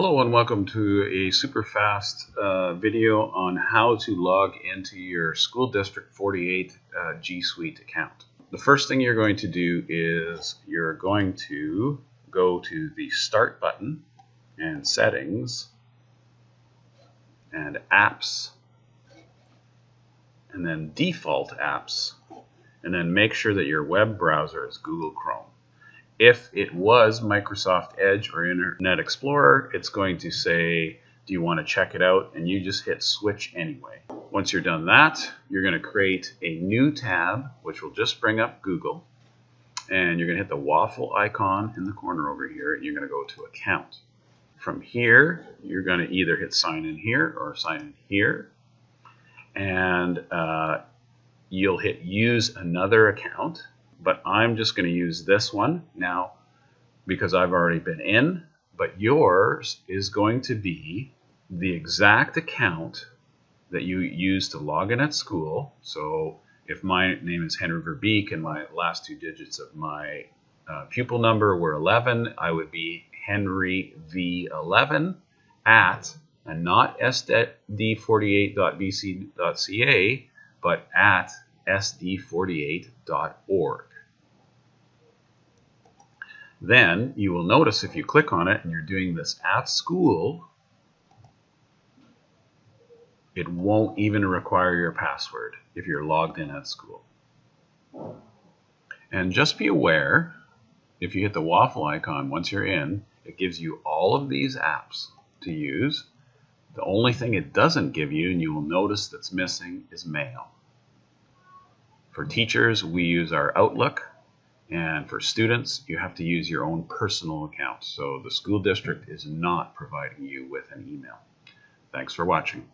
Hello and welcome to a super fast video on how to log into your School District 48 GSuite account. The first thing you're going to do is you're going to go to the Start button and Settings and Apps and then Default Apps, and then make sure that your web browser is Google Chrome. If it was Microsoft Edge or Internet Explorer, it's going to say, do you want to check it out? And you just hit switch anyway. Once you're done that, you're going to create a new tab, which will just bring up Google. And you're going to hit the waffle icon in the corner over here, and you're going to go to account. From here, you're going to either hit sign in here or sign in here. And you'll hit use another account. But I'm just going to use this one now because I've already been in, but yours is going to be the exact account that you use to log in at school. So if my name is Henry Verbeek and my last two digits of my pupil number were 11, I would be Henry V11 at, and not SD48.bc.ca, but at sd48.org. Then you will notice if you click on it and you're doing this at school, it won't even require your password if you're logged in at school. And just be aware, if you hit the waffle icon once you're in, it gives you all of these apps to use. The only thing it doesn't give you, and you will notice that's missing, is mail. For teachers, we use our Outlook. And for students, you have to use your own personal account. So the school district is not providing you with an email. Thanks for watching.